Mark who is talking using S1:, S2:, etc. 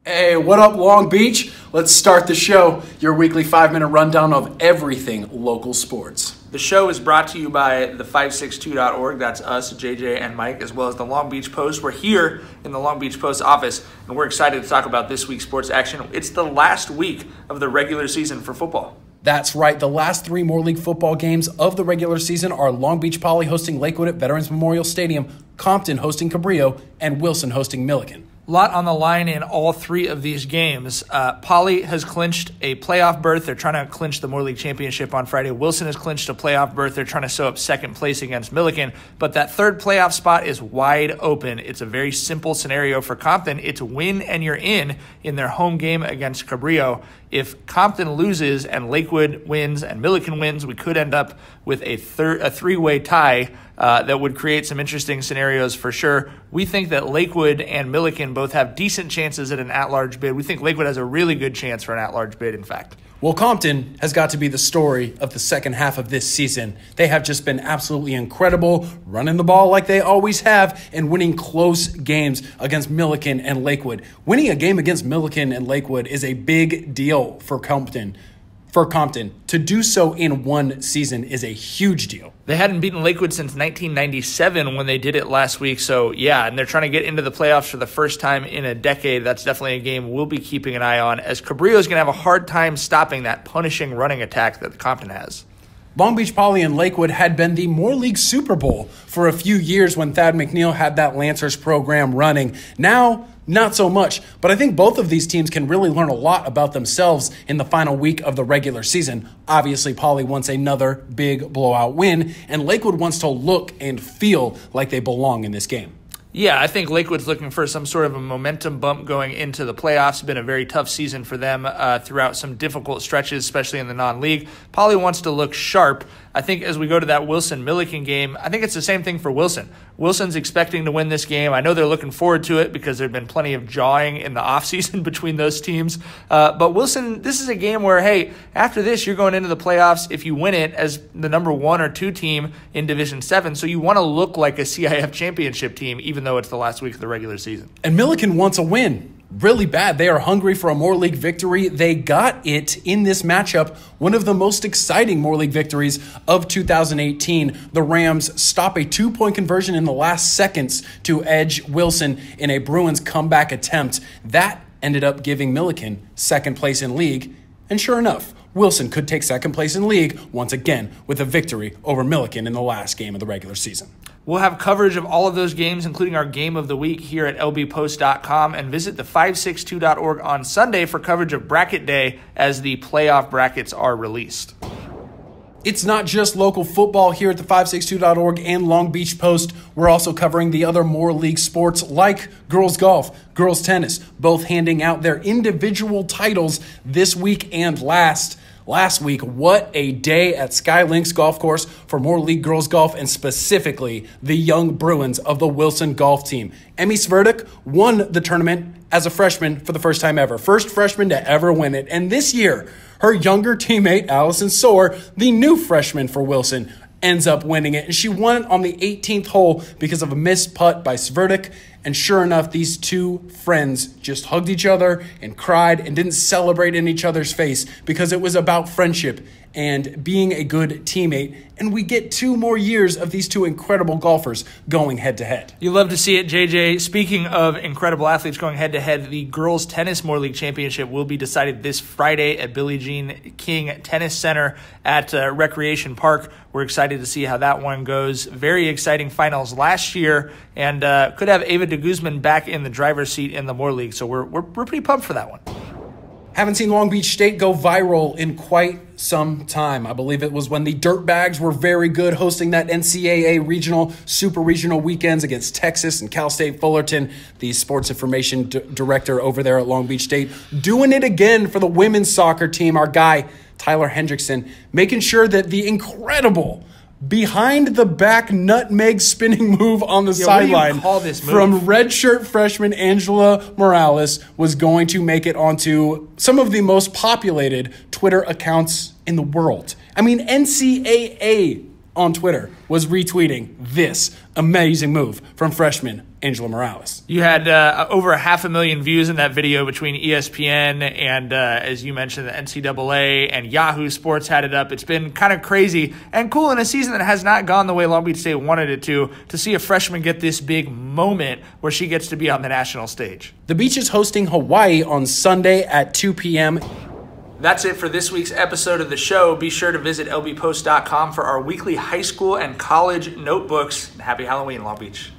S1: Hey, what up, Long Beach? Let's start the show, your weekly 5-minute rundown of everything local sports.
S2: The show is brought to you by the 562.org. That's us, JJ and Mike, as well as the Long Beach Post. We're here in the Long Beach Post office, and we're excited to talk about this week's sports action. It's the last week of the regular season for football.
S1: That's right. The last three Moore League football games of the regular season are Long Beach Poly hosting Lakewood at Veterans Memorial Stadium, Compton hosting Cabrillo, and Wilson hosting Milliken.
S2: A lot on the line in all three of these games. Poly has clinched a playoff berth. They're trying to clinch the Moore League Championship on Friday. Wilson has clinched a playoff berth. They're trying to sew up second place against Milliken. But that third playoff spot is wide open. It's a very simple scenario for Compton. It's win and you're in their home game against Cabrillo. If Compton loses and Lakewood wins and Milliken wins, we could end up with a three-way tie that would create some interesting scenarios for sure. We think that Lakewood and Milliken both have decent chances at an at-large bid. We think Lakewood has a really good chance for an at-large bid, in fact.
S1: Well, Compton has got to be the story of the second half of this season. They have just been absolutely incredible, running the ball like they always have, and winning close games against Milliken and Lakewood. Winning a game against Milliken and Lakewood is a big deal for Compton. To do so in one season is a huge deal.
S2: They hadn't beaten Lakewood since 1997 when they did it last week. So, yeah, and they're trying to get into the playoffs for the first time in a decade. That's definitely a game we'll be keeping an eye on, as Cabrillo is going to have a hard time stopping that punishing running attack that Compton has.
S1: Long Beach Poly and Lakewood had been the Moore League Super Bowl for a few years when Thad McNeil had that Lancers program running. Now, not so much, but I think both of these teams can really learn a lot about themselves in the final week of the regular season. Obviously, Poly wants another big blowout win, and Lakewood wants to look and feel like they belong in this game.
S2: Yeah, I think Lakewood's looking for some sort of a momentum bump going into the playoffs. It's been a very tough season for them throughout some difficult stretches, especially in the non-league. Poly wants to look sharp. I think as we go to that Wilson-Milliken game, I think it's the same thing for Wilson. Wilson's expecting to win this game. I know they're looking forward to it because there have been plenty of jawing in the offseason between those teams. But Wilson, this is a game where, hey, after this, you're going into the playoffs if you win it as the number 1 or 2 team in Division 7. So you want to look like a CIF championship team, even though it's the last week of the regular season.
S1: And Milliken wants a win really bad. They are hungry for a Moore League victory. They got it in this matchup, one of the most exciting Moore League victories of 2018. The Rams stop a 2-point conversion in the last seconds to edge Wilson in a Bruins comeback attempt. That ended up giving Milliken second place in league. And sure enough, Wilson could take second place in league once again with a victory over Milliken in the last game of the regular season.
S2: We'll have coverage of all of those games, including our game of the week here at lbpost.com, and visit the 562.org on Sunday for coverage of Bracket Day as the playoff brackets are released.
S1: It's not just local football here at the 562.org and Long Beach Post. We're also covering the other Moore League sports like girls golf, girls tennis, both handing out their individual titles this week and last week. What a day at Sky Links Golf Course for Moore League girls golf, and specifically the young Bruins of the Wilson golf team. Emmy Sverdick won the tournament as a freshman for the first time ever. First freshman to ever win it. And this year, her younger teammate, Allison Soar, the new freshman for Wilson, ends up winning it. And she won it on the 18th hole because of a missed putt by Sverdick. And sure enough, these two friends just hugged each other and cried and didn't celebrate in each other's face because it was about friendship and being a good teammate. And we get 2 more years of these two incredible golfers going head-to-head.
S2: You love to see it, JJ. Speaking of incredible athletes going head-to-head, the Girls Tennis Moore League Championship will be decided this Friday at Billie Jean King Tennis Center at Recreation Park. We're excited to see how that one goes. Very exciting finals last year, and could have Ava de Guzman back in the driver's seat in the Moore League, so we're pretty pumped for that one.
S1: Haven't seen Long Beach State go viral in quite some time. I believe it was when the Dirtbags were very good hosting that NCAA regional, super regional weekends against Texas and Cal State Fullerton. The sports information director over there at Long Beach State doing it again for the women's soccer team. Our guy, Tyler Hendrickson, making sure that the incredible behind the back nutmeg spinning move on the sideline from redshirt freshman Angela Morales was going to make it onto some of the most populated Twitter accounts in the world. I mean, NCAA on Twitter was retweeting this amazing move from freshman Angela Morales.
S2: You had over 500,000 views in that video between ESPN and, as you mentioned, the NCAA and Yahoo Sports had it up. It's been kind of crazy and cool in a season that has not gone the way Long Beach State wanted it to see a freshman get this big moment where she gets to be on the national stage.
S1: The Beach is hosting Hawaii on Sunday at 2 p.m.
S2: That's it for this week's episode of the show. Be sure to visit lbpost.com for our weekly high school and college notebooks. Happy Halloween, Long Beach.